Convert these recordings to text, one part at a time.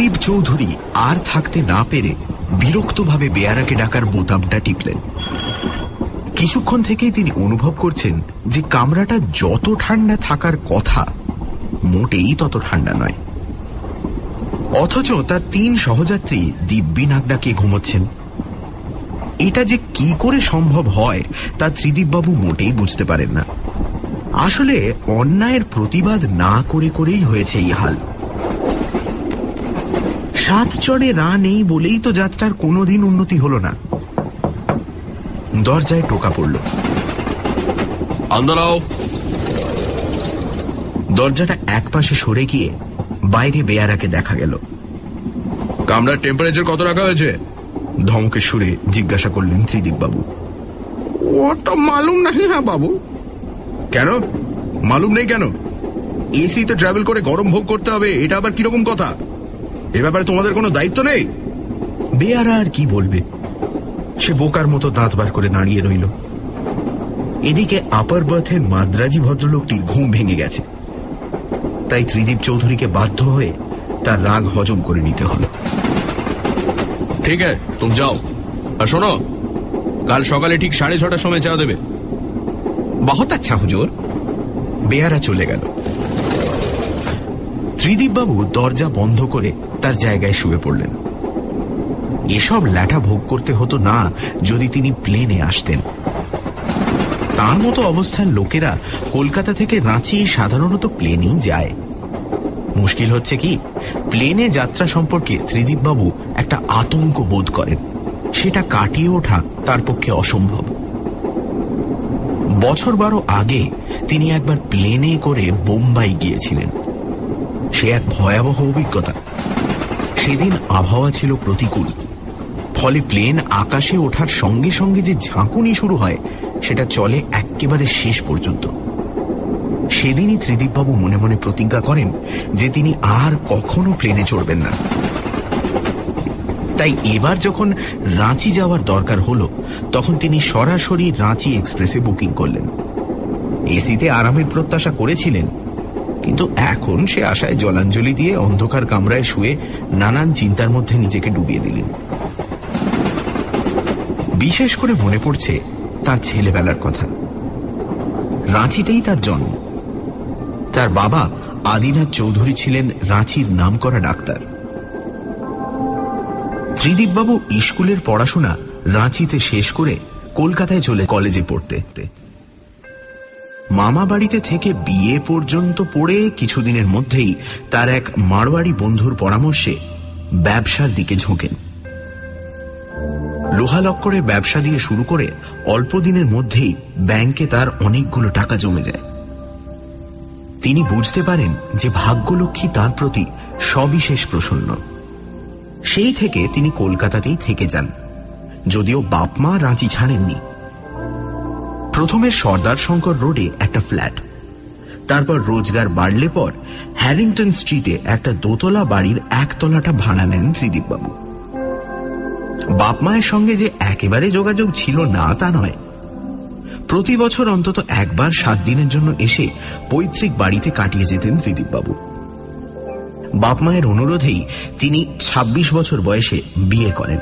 ত্রিদীপ চৌধুরী আর থাকতে না পেরে বিরক্তভাবে বেয়ারাকে ডাকার বোতামটা টিপলেন। কিছুক্ষণ থেকেই তিনি অনুভব করছেন যে কামরাটা যত ঠান্ডা থাকার কথা মোটেই তত ঠান্ডা নয়, অথচ তার 3 সহযাত্রী দিব্যি নাক ডাকিয়ে ঘুমোচ্ছেন। এটা যে কি করে সম্ভব হয় তা ত্রিদীপবাবু মোটেই বুঝতে পারেন না। আসলে অন্যায়ের প্রতিবাদ না করে করেই হয়েছে এই হাল। 7 চড়ে রা নেই বলেই তো যাত্রার কোনোদিন উন্নতি হল না। দরজায় টোকা পড়ল। আন্দোলাও। দরজাটা একপাশে সরে গিয়ে বাইরে বেয়ারাকে দেখা গেল। কামরার টেম্পারেচার কত রাখা হয়েছে? ধমকের সুরে জিজ্ঞাসা করলেন ত্রিদীপবাবু। ওটা মালুম নাহি। হ্যাঁ বাবু। কেন মালুম নেই কেন? এসিতে ট্রাভেল করে গরম ভোগ করতে হবে, এটা আবার কিরকম কথা? এ ব্যাপারে তোমাদের কোনো দায়িত্ব নেই? বেয়ারা আর কি বলবে, সে বোকার মতো দাঁত বার করে দাঁড়িয়ে রইল। এদিকে আপার বার্থের মাদ্রাজি ভদ্রলোকটির ঘুম ভেঙে গেছে, তাই ত্রিদীপ চৌধুরীকে বাধ্য হয়ে তার রাগ হজম করে নিতে হল। ঠিক আছে, তুমি যাও। আর শোনো, কাল সকালে ঠিক 6:30টার সময় চা দেবে। বহুত আচ্ছা হুজুর। বেয়ারা চলে গেল। ত্রিদীপবাবু দরজা বন্ধ করে তার জায়গায় শুয়ে পড়লেন। এসব ল্যাঠা ভোগ করতে হতো না যদি তিনি প্লেনে আসতেন। তার মতো অবস্থার লোকেরা কলকাতা থেকে রাঁচি সাধারণত প্লেনেই যায়। মুশকিল হচ্ছে কি, প্লেনে যাত্রা সম্পর্কে ত্রিদীপবাবু একটা আতঙ্ক বোধ করেন। সেটা কাটিয়ে ওঠা তার পক্ষে অসম্ভব। বছর 12 আগে তিনি একবার প্লেনে করে বোম্বাই গিয়েছিলেন। সে এক ভয়াবহ অভিজ্ঞতা। সেদিন আবহাওয়া ছিল প্রতিকূল, ফলে প্লেন আকাশে ওঠার সঙ্গে সঙ্গে যে ঝাঁকুনি শুরু হয় সেটা চলে একেবারে শেষ পর্যন্ত। সেদিনই ত্রিদীপবাবু মনে মনে প্রতিজ্ঞা করেন যে তিনি আর কখনো প্লেনে চড়বেন না। তাই এবার যখন রাঁচি যাওয়ার দরকার হলো, তখন তিনি সরাসরি রাঁচি এক্সপ্রেসে বুকিং করলেন। এসিতে আরামের প্রত্যাশা করেছিলেন, কিন্তু এখন সে আশায় জলাঞ্জলি দিয়ে অন্ধকার কামরায় শুয়ে নানান চিন্তার মধ্যে নিজেকে ডুবিয়ে দিলেন। বিশেষ করে মনে পড়ছে তার ছেলেবেলার কথা। রাঁচিতেই তার জন্ম। তার বাবা আদিনাথ চৌধুরী ছিলেন রাঁচির নামকরা ডাক্তার। ত্রিদীপবাবু স্কুলের পড়াশোনা রাঁচিতে শেষ করে কলকাতায় চলে কলেজে পড়তে। মামা বাড়িতে থেকে বিয়ে পর্যন্ত পড়ে কিছুদিনের মধ্যেই তার এক মারওয়াড়ি বন্ধুর পরামর্শে ব্যবসার দিকে ঝোঁকেন। লোহালক্করের ব্যবসা দিয়ে শুরু করে অল্প দিনের মধ্যেই ব্যাংকে তার অনেকগুলো টাকা জমে যায়। তিনি বুঝতে পারেন যে ভাগ্যলক্ষ্মী তাঁর প্রতি সবিশেষ প্রসন্ন। সেই থেকে তিনি কলকাতাতেই থেকে যান, যদিও বাপ মা রাঁচি ছাড়েননি। প্রথমে সর্দার শঙ্কর রোডে একটা ফ্ল্যাট, তারপর রোজগার বাড়লে পর হ্যারিংটন স্ট্রিটে একটা দোতলা বাড়ির 1 তলাটা ভাড়া নেন ত্রিদীপবাবু। বাপ মায়ের সঙ্গে যে একেবারে যোগাযোগ ছিল না তা নয়। প্রতি বছর অন্তত একবার 7 দিনের জন্য এসে পৈতৃক বাড়িতে কাটিয়ে যেতেন ত্রিদীপবাবু। বাপ মায়ের অনুরোধেই তিনি 26 বছর বয়সে বিয়ে করেন।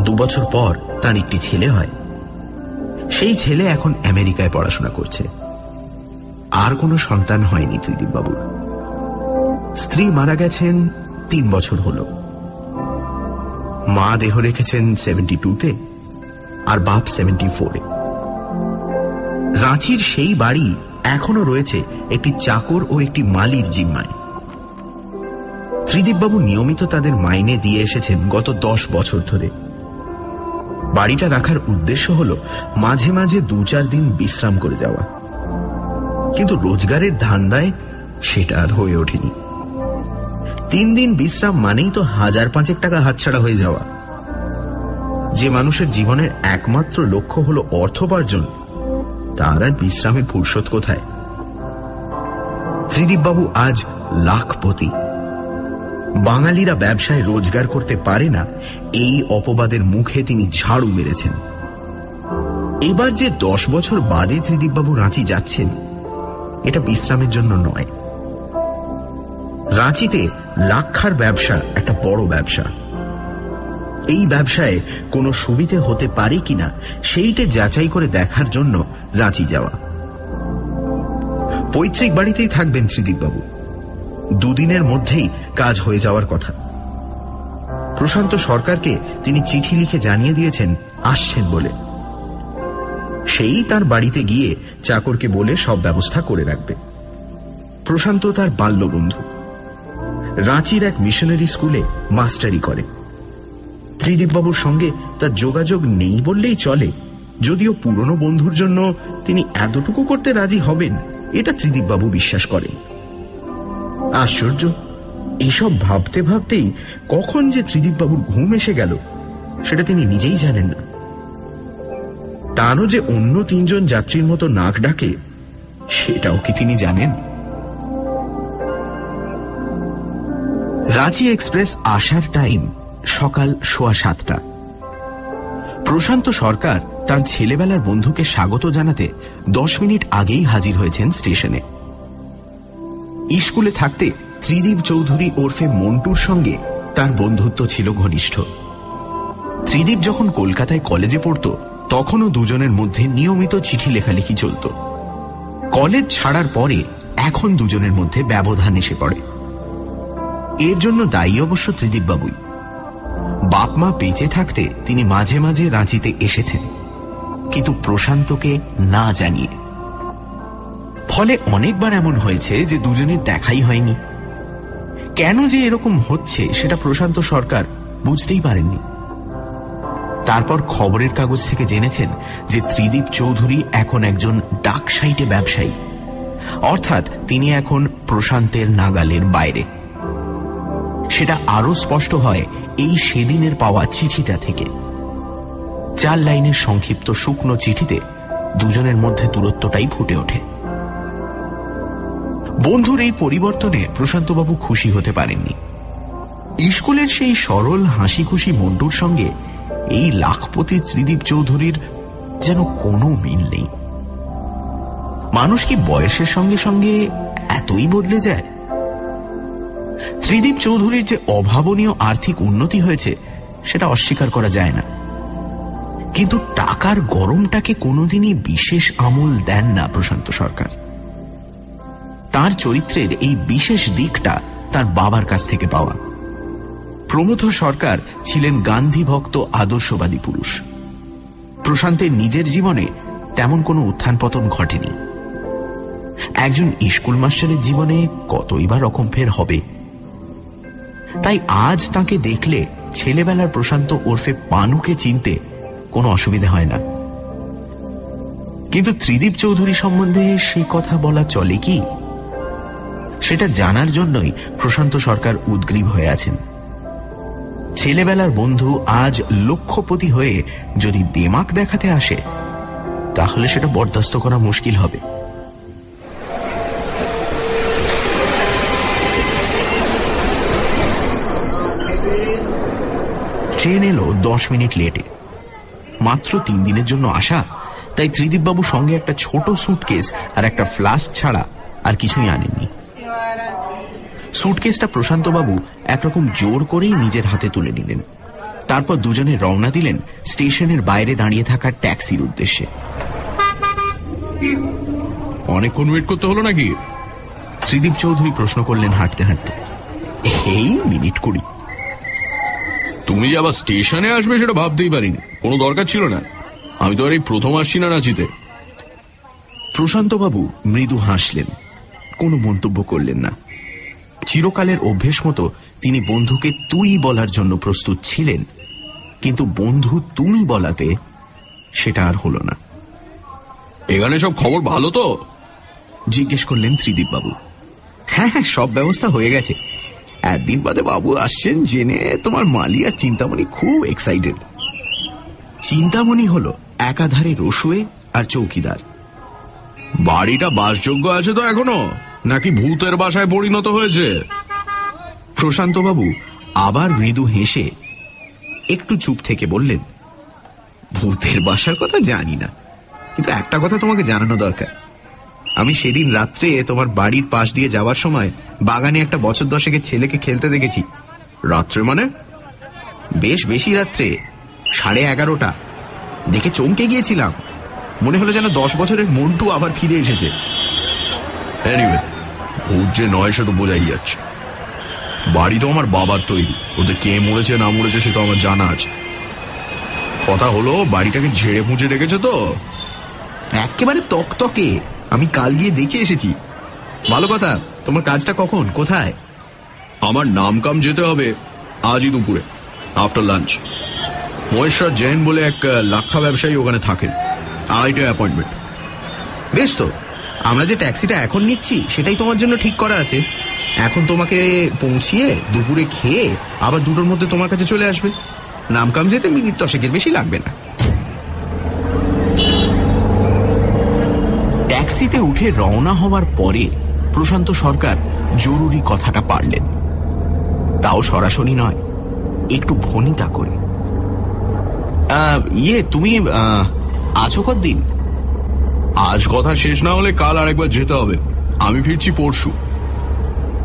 2 বছর পর তার একটি ছেলে হয়। সেই ছেলে এখন আমেরিকায় পড়াশোনা করছে। আর কোনো সন্তান হয়নি ত্রিদীপবাবুর। স্ত্রী মারা গেছেন 3 বছর হল। মা দেহ রেখেছেন 72-তে আর বাপ 74-এ। রাঁচির সেই বাড়ি এখনো রয়েছে একটি চাকর ও একটি মালির জিম্মায়। ত্রিদীপবাবু নিয়মিত তাদের মাইনে দিয়ে এসেছেন গত 10 বছর ধরে। বাড়িটা রাখার উদ্দেশ্য হল মাঝে মাঝে 2-4 দিন বিশ্রাম করে যাওয়া, কিন্তু রোজগারের ধান্দায় সেটা আর হয়ে ওঠেনি। 3 দিন বিশ্রাম মানেই তো 1000-5 টাকা হাতছাড়া হয়ে যাওয়া। যে মানুষের জীবনের একমাত্র লক্ষ্য হল অর্থোপার্জন, তার আর বিশ্রামের ফুরসত কোথায়? ত্রিদীপবাবু আজ লাখপতি। বাঙালিরা ব্যবসায় রোজগার করতে পারে না, এই অপবাদের মুখে তিনি ঝাড়ু মেরেছেন। এবার যে 10 বছর বাদে ত্রিদীপবাবু রাঁচি যাচ্ছেন, এটা বিশ্রামের জন্য নয়। রাঁচিতে লাক্ষার ব্যবসা একটা বড় ব্যবসা। এই ব্যবসায় কোনো সুবিধে হতে পারে কিনা সেইটা যাচাই করে দেখার জন্য রাঁচি যাওয়া। পৈতৃক বাড়িতেই থাকবেন ত্রিদীপবাবু। দুদিনের মধ্যেই কাজ হয়ে যাওয়ার কথা। প্রশান্ত সরকারকে তিনি চিঠি লিখে জানিয়ে দিয়েছেন আসছেন বলে। সেই তার বাড়িতে গিয়ে চাকরকে বলে সব ব্যবস্থা করে রাখবে। প্রশান্ত তার বাল্যবন্ধু, রাঁচির এক মিশনারি স্কুলে মাস্টারি করে। ত্রিদীপবাবুর সঙ্গে তার যোগাযোগ নেই বললেই চলে, যদিও পুরনো বন্ধুর জন্য তিনি এতটুকু করতে রাজি হবেন এটা ত্রিদীপবাবু বিশ্বাস করেন। আশ্চর্য, এইসব ভাবতে ভাবতেই কখন যে ত্রিদীপবাবুর ঘুম এসে গেল সেটা তিনি নিজেই জানেন না। তারও যে অন্য 3 জন যাত্রীর মতো নাক ডাকে সেটাও কি তিনি জানেন? রাঁচি এক্সপ্রেস আসার টাইম সকাল 7:15। প্রশান্ত সরকার তার ছেলেবেলার বন্ধুকে স্বাগত জানাতে 10 মিনিট আগেই হাজির হয়েছেন স্টেশনে। স্কুলে থাকতে ত্রিদীপ চৌধুরী ওরফে মন্টুর সঙ্গে তার বন্ধুত্ব ছিল ঘনিষ্ঠ। ত্রিদীপ যখন কলকাতায় কলেজে পড়ত তখনও দুজনের মধ্যে নিয়মিত চিঠি লেখালেখি চলত। কলেজ ছাড়ার পরে এখন দুজনের মধ্যে ব্যবধান এসে পড়ে। এর জন্য দায়ী অবশ্য ত্রিদীপবাবুই। বাপ মা বেঁচে থাকতে তিনি মাঝে মাঝে রাঁচিতে এসেছেন, কিন্তু প্রশান্তকে না জানিয়ে। ফলে অনেকবার এমন হয়েছে যে দুজনের দেখাই হয়নি। কেন যে এরকম হচ্ছে সেটা প্রশান্ত সরকার বুঝতেই পারেননি। তারপর খবরের কাগজ থেকে জেনেছেন যে ত্রিদীপ চৌধুরী এখন একজন ডাক সাইটে ব্যবসায়ী, অর্থাৎ তিনি এখন প্রশান্তের নাগালের বাইরে। সেটা আরো স্পষ্ট হয় এই সেদিনের পাওয়া চিঠিটা থেকে। 4 লাইনের সংক্ষিপ্ত শুকনো চিঠিতে দুজনের মধ্যে দূরত্বটাই ফুটে ওঠে। বন্ধুর এই পরিবর্তনে প্রশান্তবাবু খুশি হতে পারেননি। স্কুলের সেই সরল হাসি খুশি মন্টুর সঙ্গে এই লাখপতি ত্রিদীপ চৌধুরীর যেন কোনো মিল নেই। মানুষ কি বয়সের সঙ্গে সঙ্গে এতই বদলে যায়? ত্রিদীপ চৌধুরীর যে অভাবনীয় আর্থিক উন্নতি হয়েছে সেটা অস্বীকার করা যায় না, কিন্তু টাকার গরমটাকে কোনোদিনই বিশেষ আমল দেন না প্রশান্ত সরকার। তার চরিত্রের এই বিশেষ দিকটা তার বাবার কাছ থেকে পাওয়া। প্রমথ সরকার ছিলেন গান্ধী ভক্ত আদর্শবাদী পুরুষ। প্রশান্তের নিজের জীবনে তেমন কোনো উত্থান পতন ঘটেনি। একজন স্কুল মাস্টারের জীবনে কতই বা রকম ফের হবে। তাই আজ তাকে দেখলে ছেলেবেলার প্রশান্ত ওরফে পানুকে চিনতে কোনো অসুবিধা হয় না। কিন্তু ত্রিদীপ চৌধুরী সম্বন্ধে সেই কথা বলা চলে কি, সেটা জানার জন্যই প্রশান্ত সরকার উদ্গ্রীব হয়ে আছেন। ছেলেবেলার বন্ধু আজ লক্ষপতি হয়ে যদি দেমাক দেখাতে আসে তাহলে সেটা বরদাস্ত করা মুশকিল হবে। ট্রেন এলো 10 মিনিট লেটে। মাত্র 3 দিনের জন্য আসা, তাই ত্রিদীপবাবু সঙ্গে একটা ছোট সুটকেস আর একটা ফ্লাস্ক ছাড়া আর কিছুই আনেননি। সুটকেসটা প্রশান্তবাবু একরকম জোর করেই নিজের হাতে তুলে নিলেন। তারপর দুজনে রওনা দিলেন স্টেশনের বাইরে দাঁড়িয়ে থাকা ট্যাক্সির উদ্দেশ্যে। অনেকক্ষণ ওয়েট করতে হলো নাকি? ত্রিদীপ চৌধুরী প্রশ্ন করলেন হাঁটতে হাঁটতে। এই মিনিট 20। তুমি যে আবার স্টেশনে আসবে সেটা ভাবতেই পারিনি, কোনো দরকার ছিল না। আমি তো আর এই প্রথম আসছি না রাঁচিতে। প্রশান্তবাবু মৃদু হাসলেন, কোনো মন্তব্য করলেন না। চিরকালের অভ্যেস মতো তিনি বন্ধুকে তুই বলার জন্য প্রস্তুত ছিলেন, কিন্তু বন্ধু তুমি বলাতে সেটা আর হল না। এখানে সব খবর ভালো তো? জিজ্ঞেস করলেন ত্রিদীপবাবু। হ্যাঁ হ্যাঁ, সব ব্যবস্থা হয়ে গেছে। একদিন বাদে বাবু আসছেন জেনে তোমার মালি আর চিন্তামণি খুব এক্সাইটেড। চিন্তামণি হল একাধারে রসুয়ে আর চৌকিদার। বাড়িটা বাসযোগ্য আছে তো এখনো, নাকি ভূতের বাসায় পরিণত হয়েছে? প্রশান্তবাবু আবার মৃদু হেসে একটু চুপ থেকে বললেন, ভূতের বাসার কথা জানি না, কিন্তু একটা কথা তোমাকে জানানো দরকার। আমি সেদিন রাত্রে তোমার বাড়ির পাশ দিয়ে যাওয়ার সময় বাগানে একটা বছর 10-এর ছেলেকে খেলতে দেখেছি। রাত্রে মানে? বেশ বেশি রাত্রে, 11:30। দেখে চমকে গিয়েছিলাম, মনে হলো যেন 10 বছরের মন্টু আবার ফিরে এসেছে। এনিওয়ে, ভূত যে নয় সে তো বোঝাই যাচ্ছে। বাড়ি তো আমার বাবার তৈরি, ওদের কে মরেছে না মরেছে সে তো আমার জানা আছে। কথা হলো বাড়িটাকে ঝেড়ে মুছে রেখেছে তো? একেবারে তকতকে, আমি কাল গিয়ে দেখে এসেছি। ভালো কথা, তোমার কাজটা কখন, কোথায়? আমার নাম কাম যেতে হবে আজই দুপুরে, আফটার লাঞ্চ। মহেশ্বর জৈন বলে এক লাক্ষা ব্যবসায়ী ওখানে থাকেন, 2:30 অ্যাপয়েন্টমেন্ট। বেশ তো, আমরা যে ট্যাক্সিটা এখন নিচ্ছি সেটাই তোমার জন্য ঠিক করা আছে। এখন তোমাকে পৌঁছিয়ে দুপুরে খেয়ে আবার 2টোর মধ্যে তোমার কাছে চলে আসবে। নামকাম যেতে মিনিট 10-এর বেশি লাগবে না। ট্যাক্সিতে উঠে রওনা হওয়ার পরে প্রশান্ত সরকার জরুরি কথাটা পারলেন, তাও সরাসরি নয়, একটু ভনিতা করে। তুমি আছো কতদিন? আজ কথা শেষ না হলে কাল আরেকবার যেতে হবে, আমি ফিরছি পরশু।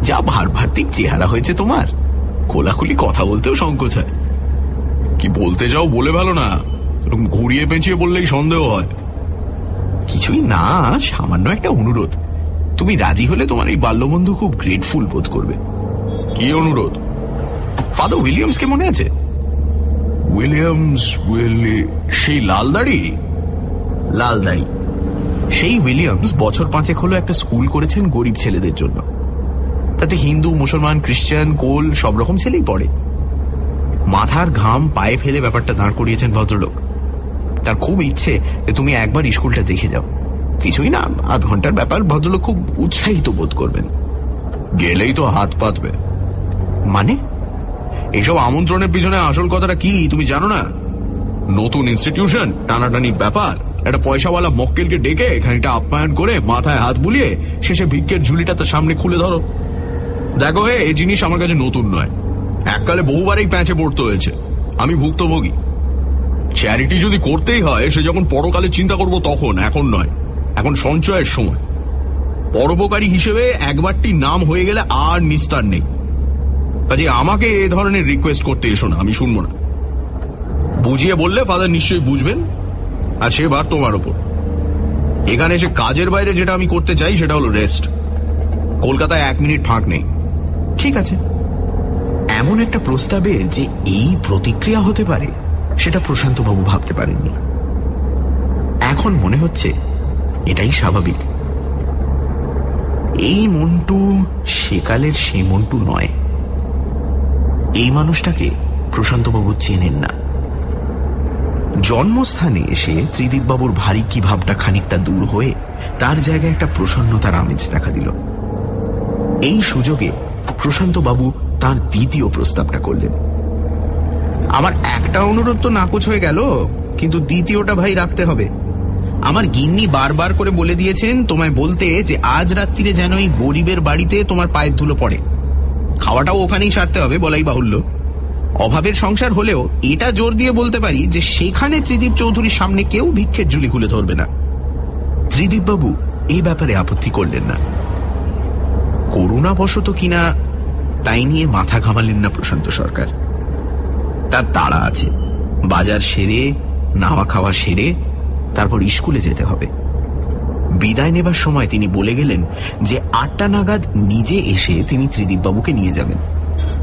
যা ভারভার্তিক চেহারা হয়েছে তোমার, খোলাখুলি কথা বলতেও সংকোচ হয়। কি বলতে চাও বলে ভালো না, এরকম ঘুরিয়ে পেঁচিয়ে বললেই সন্দেহ হয়। কিছুই না, সামান্য একটা অনুরোধ। তুমি রাজি হলে তোমার এই বাল্যবন্ধু খুব গ্রেটফুল বোধ করবে। কি অনুরোধ? ফাদার উইলিয়ামসকে মনে আছে? উইলিয়ামস? সেই লাল দাড়ি? লাল দাড়ি। সেই উইলিয়ামস বছর 5 হলো একটা স্কুল করেছেন গরিব ছেলেদের জন্য। তাতে হিন্দু, মুসলমান, খ্রিস্টান, কোল সব রকম ছেলেই পড়ে। মাথার ঘাম পায়ে ফেলে ব্যাপারটা দাঁড় করিয়েছেন ভদ্রলোক। তার খুব ইচ্ছে যে তুমি একবার স্কুলটা দেখে যাও। কিছুই না, আধ ঘন্টার ব্যাপার। ভদ্রলোক খুব উৎসাহিত বোধ করবেন। গেলেই তো হাত পাতবে। মানে? এইসব আমন্ত্রণের পিছনে আসল কথাটা কি তুমি জানো না? নতুন ইনস্টিটিউশন, টানাটানির ব্যাপার। একটা পয়সাওয়ালা মক্কেলকে ডেকে খানিকটা আপ্যায়ন করে মাথায় হাত বুলিয়ে শেষে ভিক্ষের ঝুলিটা তার সামনে খুলে ধরো। দেখো এই জিনিস আমার কাছে নতুন নয়, এককালে বহুবারই প্যাঁচে পড়তে হয়েছে। আমি ভুক্তভোগী। চ্যারিটি যদি করতেই হয় সে যখন পরকালে চিন্তা করব তখন, এখন নয়। এখন সঞ্চয়ের সময়। পরোপকারী হিসেবে একবারটি নাম হয়ে গেলে আর নিস্তার নেই। কাজে আমাকে এ ধরনের রিকোয়েস্ট করতে এসো না, আমি শুনবো না। বুঝিয়ে বললে ফাদার নিশ্চয়ই বুঝবেন, আর সে বার তোমার ওপর। এখানে এসে কাজের বাইরে যেটা আমি করতে চাই সেটা হলো রেস্ট। কলকাতায় 1 মিনিট ফাঁক নেই। ঠিক আছে। এমন একটা প্রস্তাবে যে এই প্রতিক্রিয়া হতে পারে সেটা প্রশান্তবাবু ভাবতে পারেননি। এখন মনে হচ্ছে এটাই স্বাভাবিক। এই মন্টু সেকালের সে মন্টু নয়। এই মানুষটাকে প্রশান্তবাবু চেনেন না। জন্মস্থানে এসে ত্রিদীপবাবুর ভারী কি ভাবটা খানিকটা দূর হয়ে তার জায়গায় একটা প্রসন্নতার আমেজ দেখা দিল। এই সুযোগে প্রশান্তবাবু তার দ্বিতীয় প্রস্তাবটা করলেন। আমার একটা অনুরোধ তো নাকচ হয়ে গেল, কিন্তু দ্বিতীয়টা ভাই রাখতে হবে। আমার গিন্নি বারবার করে বলে দিয়েছেন তোমায় বলতে যে আজ রাত্রিরে যেন এই গরিবের বাড়িতে তোমার পায়ের ধুলো পড়ে। খাওয়াটাও ওখানেই সারতে হবে, বলাই বাহুল্য। অভাবের সংসার হলেও এটা জোর দিয়ে বলতে পারি যে সেখানে ত্রিদীপ চৌধুরীর সামনে কেউ ভিক্ষের ঝুলি খুলে ধরবে না। ত্রিদীপবাবু এই ব্যাপারে আপত্তি করলেন না। করুণাবশত কিনা তাই নিয়ে মাথা ঘামালেন না প্রশান্ত সরকার। তার তাড়া আছে, বাজার সেরে নাওয়া খাওয়া সেরে তারপর স্কুলে যেতে হবে। বিদায় নেবার সময় তিনি বলে গেলেন যে 8টা নাগাদ নিজে এসে তিনি ত্রিদীপবাবুকে নিয়ে যাবেন,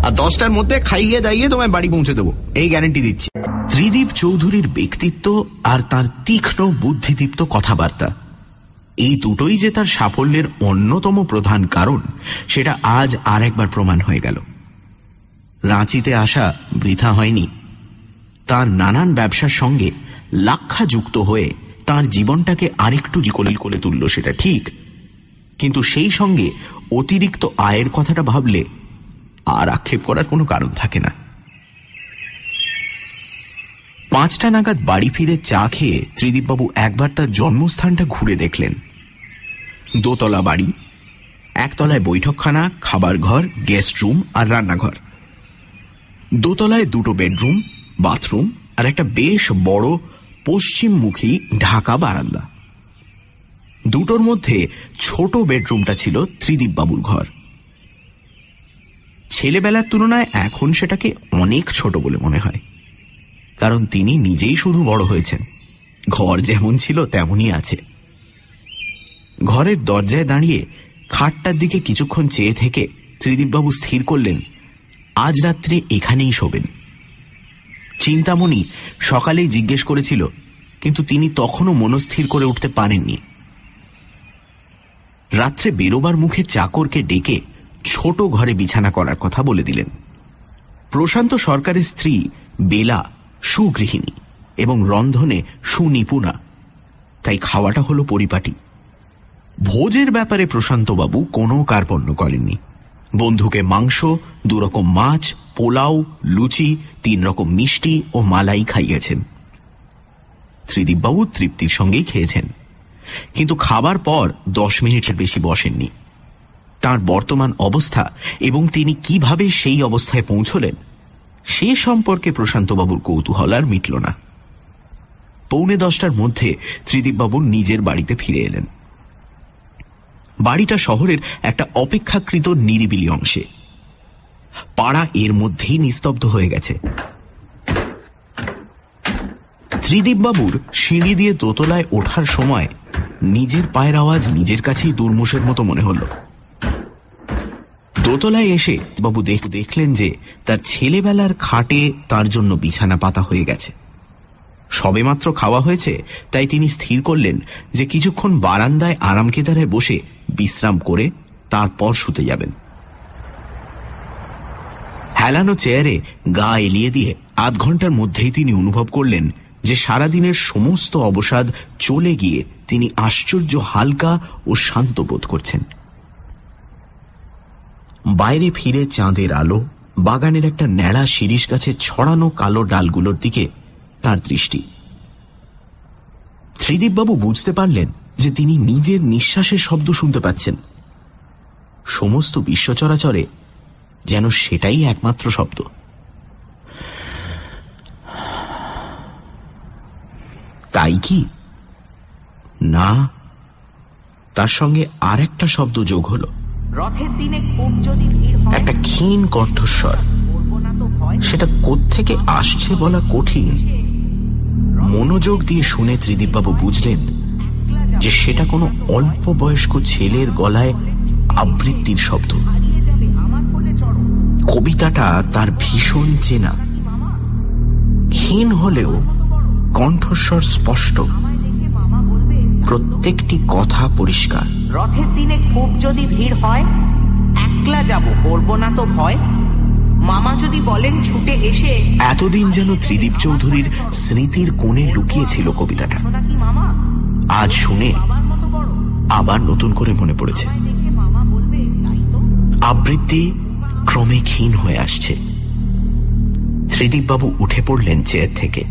আর 10টার মধ্যে খাইয়ে দাইয়ে তোমায় বাড়ি পৌঁছে দেবো, এই গ্যারান্টি দিচ্ছি। ত্রিদীপ চৌধুরীর ব্যক্তিত্ব আর তার তীক্ষ্ণ বুদ্ধিদীপ্ত কথাবার্তা, এই দুটোই যে তার সাফল্যের অন্যতম প্রধান কারণ সেটা আজ আর একবার প্রমাণ হয়ে গেল। রাঁচিতে আসা বৃথা হয়নি। তার নানান ব্যবসার সঙ্গে লাক্ষা যুক্ত হয়ে তার জীবনটাকে আরেকটু জিকলিল করে তুলল, সেটা ঠিক, কিন্তু সেই সঙ্গে অতিরিক্ত আয়ের কথাটা ভাবলে আর আক্ষেপ করার কোনো কারণ থাকে না। 5টা নাগাদ বাড়ি ফিরে চা খেয়ে ত্রিদীপবাবু একবার তার জন্মস্থানটা ঘুরে দেখলেন। 2 তলা বাড়ি, 1 তলায় বৈঠকখানা, খাবার ঘর, গেস্ট রুম আর রান্নাঘর। 2 তলায় 2টো বেডরুম, বাথরুম আর একটা বেশ বড় পশ্চিমমুখী ঢাকা বারান্দা। দুটোর মধ্যে ছোট বেডরুমটা ছিল ত্রিদীপবাবুর ঘর। ছেলেবেলার তুলনায় এখন সেটাকে অনেক ছোট বলে মনে হয়, কারণ তিনি নিজেই শুধু বড় হয়েছেন। ঘর যেমন ছিল তেমনই আছে। ঘরের দরজায় দাঁড়িয়ে খাটটার দিকে কিছুক্ষণ চেয়ে থেকে ত্রিদীপবাবু স্থির করলেন আজ রাত্রে এখানেই শোবেন। চিন্তামণি সকালেই জিজ্ঞেস করেছিল, কিন্তু তিনি তখনও মনস্থির করে উঠতে পারেননি। রাত্রে বেরোবার মুখে চাকরকে ডেকে ছোট ঘরে বিছানা করার কথা বলে দিলেন। প্রশান্ত সরকারের স্ত্রী বেলা সুগৃহিণী এবং রন্ধনে সুনিপুণা, তাই খাওয়াটা হলো পরিপাটি। ভোজের ব্যাপারে প্রশান্তবাবু কোনো কার্পণ্য করেননি। বন্ধুকে মাংস, 2 রকম মাছ, পোলাও, লুচি, 3 রকম মিষ্টি ও মালাই খাইয়েছেন। ত্রিদীপবাবু তৃপ্তির সঙ্গেই খেয়েছেন, কিন্তু খাবার পর 10 মিনিটের বেশি বসেননি। তার বর্তমান অবস্থা এবং তিনি কিভাবে সেই অবস্থায় পৌঁছলেন সে সম্পর্কে প্রশান্তবাবুর কৌতূহল আর মিটল না। 9:45টার মধ্যে ত্রিদীপবাবু নিজের বাড়িতে ফিরে এলেন। বাড়িটা শহরের একটা অপেক্ষাকৃত নিরিবিলি অংশে। পাড়া এর মধ্যেই নিস্তব্ধ হয়ে গেছে। ত্রিদীপবাবুর সিঁড়ি দিয়ে দোতলায় ওঠার সময় নিজের পায়ের আওয়াজ নিজের কাছেই দুর্মুষের মতো মনে হল। দোতলায় এসে বাবু দেখলেন যে তার ছেলেবেলার খাটে তার জন্য বিছানা পাতা হয়ে গেছে। সবেমাত্র খাওয়া হয়েছে, তাই তিনি স্থির করলেন যে কিছুক্ষণ বারান্দায় আরামকেদারায় বসে বিশ্রাম করে তারপর শুতে যাবেন। হেলানো চেয়ারে গা এলিয়ে দিয়ে আধ ঘন্টার মধ্যেই তিনি অনুভব করলেন যে সারাদিনের সমস্ত অবসাদ চলে গিয়ে তিনি আশ্চর্য হালকা ও শান্ত বোধ করছেন। বাইরে ফিরে চাঁদের আলো, বাগানের একটা ন্যাড়া শিরীষ গাছের ছড়ানো কালো ডালগুলোর দিকে তার দৃষ্টি। ত্রিদীপবাবু বুঝতে পারলেন যে তিনি নিজের নিঃশ্বাসের শব্দ শুনতে পাচ্ছেন। সমস্ত বিশ্ব চরাচরে যেন সেটাই একমাত্র শব্দ। তাই কি না, তার সঙ্গে আর একটা শব্দ যোগ হল। রথের দিনে খুব যদি ভিড় হয়, একটা ক্ষীণ কণ্ঠস্বর। সেটা কোত্থেকে আসছে বলা কঠিন। মনোযোগ দিয়ে শুনে ত্রিদীপবাবু বুঝলেন যে সেটা কোনো অল্প বয়স্ক ছেলের গলায় আবৃত্তির শব্দ। কবিতাটা তার ভীষণ চেনা। ক্ষীণ হলেও কণ্ঠস্বর স্পষ্ট, প্রত্যেকটি কথা পরিষ্কার। রথের দিনে খুব যদি ভিড় হয়, একলা যাব, করবো না তো ভয়। মামা যদি বলেন ছুটে এসে। এতদিন যেন ত্রিদীপ চৌধুরীর স্মৃতির কোণে লুকিয়েছিল কবিতাটা। আজ শুনে আবার নতুন করে মনে পড়েছে। আবৃত্তি ক্রমে ক্ষীণ হয়ে আসছে। ত্রিদীপবাবু উঠে পড়লেন চেয়ার থেকে।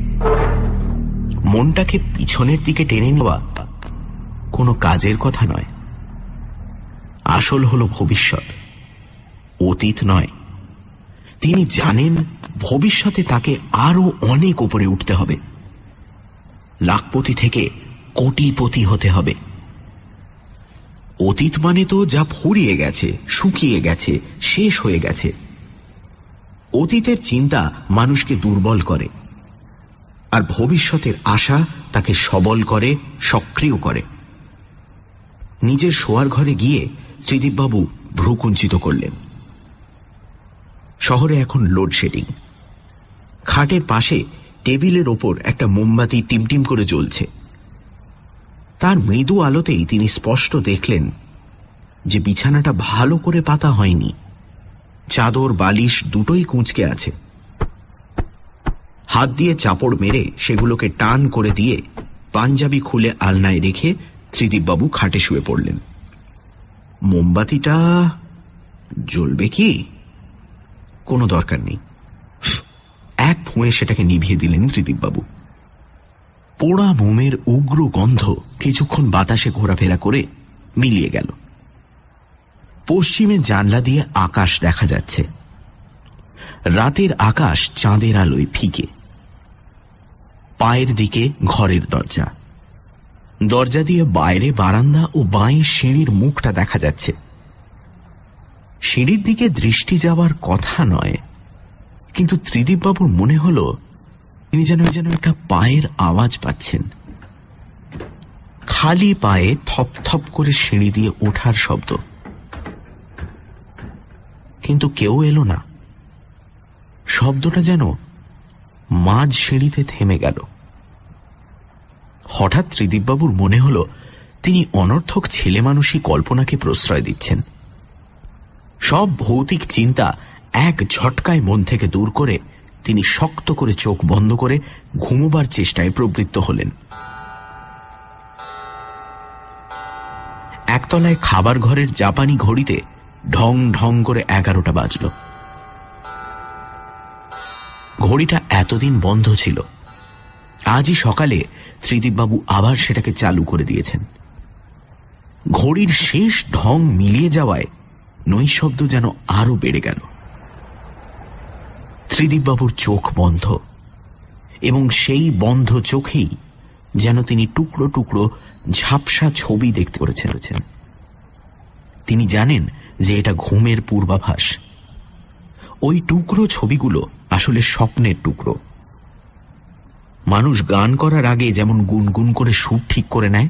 মনটাকে পিছনের দিকে টেনে নেওয়া কোনো কাজের কথা নয়। আসল হলো ভবিষ্যৎ, অতীত নয়। তিনি জানেন ভবিষ্যতে তাকে আরো অনেক উপরে উঠতে হবে। লাখপতি থেকে কোটিপতি হতে হবে। অতীত মানে তো যা ফুরিয়ে গেছে, শুকিয়ে গেছে, শেষ হয়ে গেছে। অতীতের চিন্তা মানুষকে দুর্বল করে, আর ভবিষ্যতের আশা তাকে সবল করে, সক্রিয় করে। নিজের শোয়ার ঘরে গিয়ে ত্রিদীপবাবু ভ্রুকুঞ্চিত করলেন। শহরে এখন লোডশেডিং। খাটের পাশে টেবিলের ওপর একটা মোমবাতি টিমটিম করে জ্বলছে। তার মৃদু আলোতেই তিনি স্পষ্ট দেখলেন যে বিছানাটা ভালো করে পাতা হয়নি। চাদর বালিশ দুটোই কুঁচকে আছে। হাত দিয়ে চাপড় মেরে সেগুলোকে টান করে দিয়ে পাঞ্জাবি খুলে আলনায় রেখে ত্রিদীপবাবু খাটে শুয়ে পড়লেন। মোমবাতিটা জ্বলবে কি? কোনো দরকার নেই। এক ফুঁয়ে সেটাকে নিভিয়ে দিলেন ত্রিদীপবাবু। পোড়া মোমের উগ্র গন্ধ কিছুক্ষণ বাতাসে ঘোরাফেরা করে মিলিয়ে গেল। পশ্চিমে জানলা দিয়ে আকাশ দেখা যাচ্ছে। রাতের আকাশ চাঁদের আলোয় ফিকে। পায়ের দিকে ঘরের দরজা। দরজা দিয়ে বাইরে বারান্দা ও বাঁয়ের সিঁড়ির মুখটা দেখা যাচ্ছে। সিঁড়ির দিকে দৃষ্টি যাওয়ার কথা নয়, কিন্তু ত্রিদীপবাবুর মনে হল তিনি যেন একটা পায়ের আওয়াজ পাচ্ছেন। খালি পায়ে থপথপ করে সিঁড়ি দিয়ে ওঠার শব্দ, কিন্তু কেউ এলো না। শব্দটা যেন মাঝ সিঁড়িতে থেমে গেল। হঠাৎ ত্রিদীপবাবুর মনে হল তিনি অনর্থক ছেলে মানুষই কল্পনাকে প্রশ্রয় দিচ্ছেন। সব ভৌতিক চিন্তা এক ঝটকায় মন থেকে দূর করে তিনি শক্ত করে চোখ বন্ধ করে ঘুমোবার চেষ্টায় প্রবৃত্ত হলেন। একতলায় খাবার ঘরের জাপানি ঘড়িতে ঢং ঢং করে 11টা বাজল। ঘড়িটা এতদিন বন্ধ ছিল, আজই সকালে ত্রিদীপবাবু আবার সেটাকে চালু করে দিয়েছেন। ঘড়ির শেষ ঢং মিলিয়ে যাওয়ায় নৈশব্দ যেন আরো বেড়ে গেল। ত্রিদীপবাবুর চোখ বন্ধ, এবং সেই বন্ধ চোখেই যেন তিনি টুকরো টুকরো ঝাপসা ছবি দেখতে পেরেছেন। তিনি জানেন যে এটা ঘুমের পূর্বাভাস। ওই টুকরো ছবিগুলো আসলে স্বপ্নের টুকরো। মানুষ গান করার আগে যেমন গুনগুন করে সুর ঠিক করে নেয়,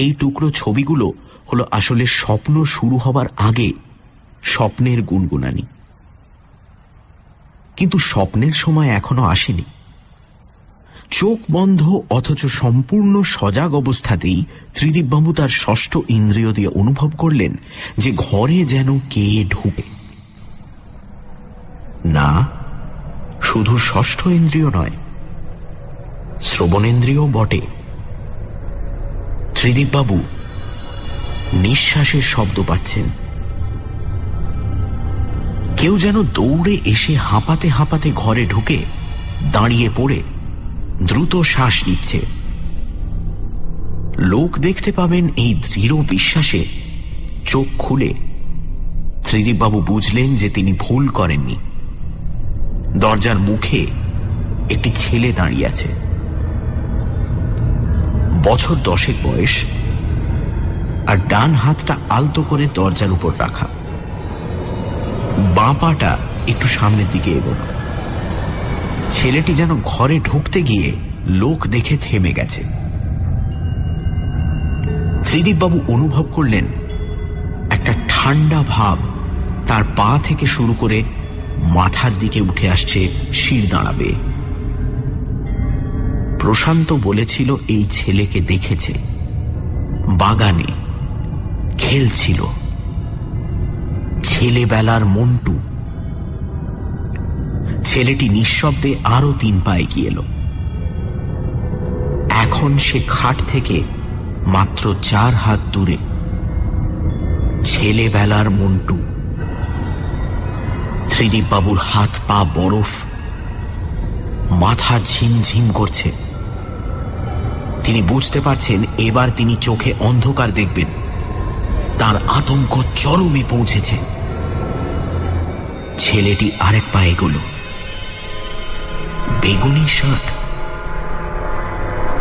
এই টুকরো ছবিগুলো হলো আসলে স্বপ্ন শুরু হবার আগে স্বপ্নের গুনগুনানি। কিন্তু স্বপ্নের সময় এখনো আসেনি। চোখ বন্ধ অথচ সম্পূর্ণ সজাগ অবস্থাতেই ত্রিদীপবাবু তার ষষ্ঠ ইন্দ্রিয় দিয়ে অনুভব করলেন যে ঘরে যেন কে ঢুকে। না, শুধু ষষ্ঠ ইন্দ্রিয় নয়, শ্রবণেন্দ্রিয় বটে। ত্রিদীপবাবু নিঃশ্বাসের শব্দ পাচ্ছেন। কেউ যেন দৌড়ে এসে হাঁপাতে হাঁপাতে ঘরে ঢুকে দাঁড়িয়ে পড়ে দ্রুত শ্বাস নিচ্ছে। লোক দেখতে পাবেন এই দৃঢ় বিশ্বাসে চোখ খুলে ত্রিদীপবাবু বুঝলেন যে তিনি ভুল করেননি। দরজার মুখে একটি ছেলে দাঁড়িয়ে আছে। বছর 10 বয়স, আর ডান হাতটা আলতো করে দরজার উপর রাখা, বাঁ পাটা একটু সামনের দিকে এগোনো। ছেলেটি যেন ঘরে ঢুকতে গিয়ে লোক দেখে থেমে গেছে। ত্রিদীপবাবু অনুভব করলেন একটা ঠান্ডা ভাব তার পা থেকে শুরু করে মাথার দিকে উঠে আসছে শির দাঁড়াবে। প্রশান্ত বলেছিল এই ছেলেকে দেখেছে, বাগানে খেলছিল, ছেলেবেলার মন্টু। ছেলেটি নিঃশব্দে আরো 3 পা এগিয়ে এলো। এখন সে খাট থেকে মাত্র 4 হাত দূরে। ছেলেবেলার মন্টু। ত্রিদীপবাবুর হাত পা বরফ, মাথা ঝিমঝিম করছে। তিনি বুঝতে পারছেন এবার তিনি চোখে অন্ধকার দেখবেন। তার আতঙ্ক চরমে পৌঁছেছে। ছেলেটি আরেক পা এগোলো। বেগুনি শার্ট,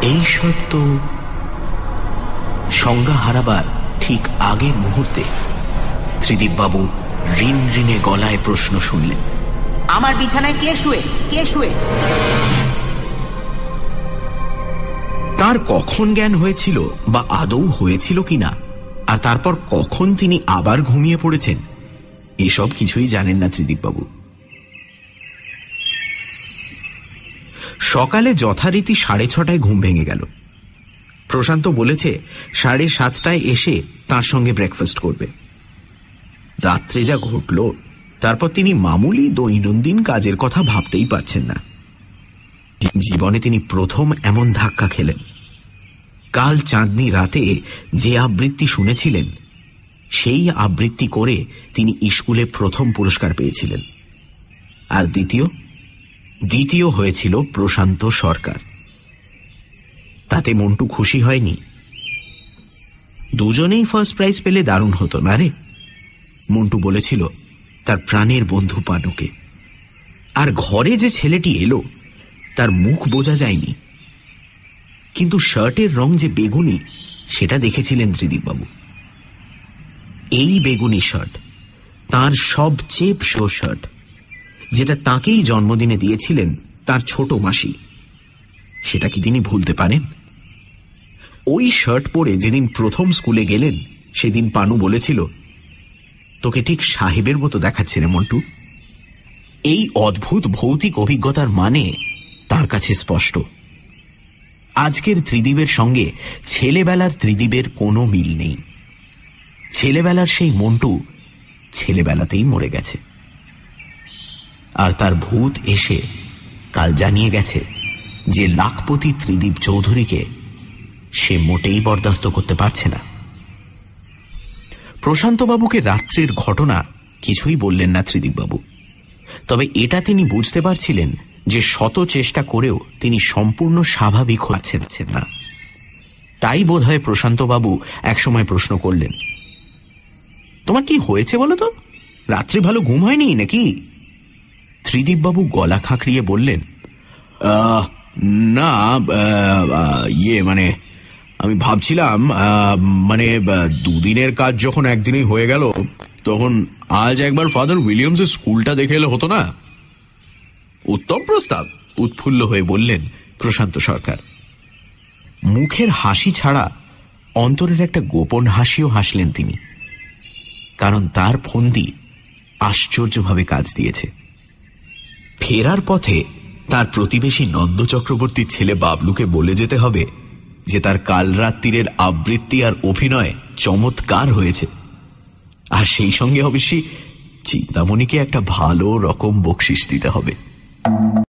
এই শার্ট তো। সংজ্ঞা হারাবার ঠিক আগের মুহূর্তে ত্রিদীপবাবু রিন রিনে গলায় প্রশ্ন শুনলেন, আমার বিছানায় কে শুয়ে? কে শুয়ে? তার কখন জ্ঞান হয়েছিল বা আদৌ হয়েছিল কিনা, আর তারপর কখন তিনি আবার ঘুমিয়ে পড়েছেন, এসব কিছুই জানেন না ত্রিদীপবাবু। সকালে যথারীতি 6:30টায় ঘুম ভেঙে গেল। প্রশান্ত বলেছে 7:30টায় এসে তার সঙ্গে ব্রেকফাস্ট করবে। রাত্রে যা ঘটল, তারপর তিনি মামুলি দৈনন্দিন কাজের কথা ভাবতেই পারছেন না। জীবনে তিনি প্রথম এমন ধাক্কা খেলেন। কাল চাঁদনি রাতে যে আবৃত্তি শুনেছিলেন, সেই আবৃত্তি করে তিনি স্কুলে প্রথম পুরস্কার পেয়েছিলেন। আর দ্বিতীয় হয়েছিল প্রশান্ত সরকার। তাতে মন্টু খুশি হয়নি। দুজনেই ফার্স্ট প্রাইজ পেলে দারুণ হতো না রে, মন্টু বলেছিল তার প্রাণের বন্ধু পানুকে। আর ঘরে যে ছেলেটি এলো, তার মুখ বোঝা যায়নি, কিন্তু শার্টের রং যে বেগুনি সেটা দেখেছিলেন ত্রিদীপবাবু। এই বেগুনি শার্ট তাঁর সবচেয়ে প্রিয় শার্ট, যেটা তাঁকেই জন্মদিনে দিয়েছিলেন তার ছোট মাসি। সেটা কি তিনি ভুলতে পারেন? ওই শার্ট পরে যেদিন প্রথম স্কুলে গেলেন সেদিন পানু বলেছিল, তোকে ঠিক সাহেবের মতো দেখাচ্ছে রে মন্টু। এই অদ্ভুত ভৌতিক অভিজ্ঞতার মানে তার কাছে স্পষ্ট। আজকের ত্রিদীপের সঙ্গে ছেলেবেলার ত্রিদীপের কোনো মিল নেই। ছেলেবেলার সেই মন্টু ছেলেবেলাতেই মরে গেছে, আর তার ভূত এসে কাল জানিয়ে গেছে যে লাখপতি ত্রিদীপ চৌধুরীকে সে মোটেই বরদাস্ত করতে পারছে না। প্রশান্তবাবুকে রাত্রির ঘটনা কিছুই বললেন না ত্রিদীপবাবু, তবে এটা তিনি বুঝতে পারছিলেন যে শত চেষ্টা করেও তিনি সম্পূর্ণ স্বাভাবিক হচ্ছেন না। তাই বোধহয় প্রশান্তবাবু একসময় প্রশ্ন করলেন, তোমার কি হয়েছে বলো তো? রাত্রি ভালো ঘুম হয়নি নাকি? ত্রিদীপবাবু গলা খাঁকড়িয়ে বললেন, না, মানে আমি ভাবছিলাম, দুদিনের কাজ যখন একদিনই হয়ে গেল, তখন আজ একবার ফাদার উইলিয়ামসের স্কুলটা দেখে এলে হতো না? উত্তম প্রস্তাব, উৎফুল্ল হয়ে বললেন প্রশান্ত সরকার। মুখের হাসি ছাড়া অন্তরের একটা গোপন হাসিও হাসলেন তিনি, কারণ তার ফন্দি আশ্চর্যভাবে কাজ দিয়েছে। ফেরার পথে তার প্রতিবেশী নন্দ চক্রবর্তীর ছেলে বাবলুকে বলে যেতে হবে যে তার কাল রাত্রিরের আবৃত্তি আর অভিনয় চমৎকার হয়েছে, আর সেই সঙ্গে অবশ্যই চিন্তামণিকে একটা ভালো রকম বকশিশ দিতে হবে।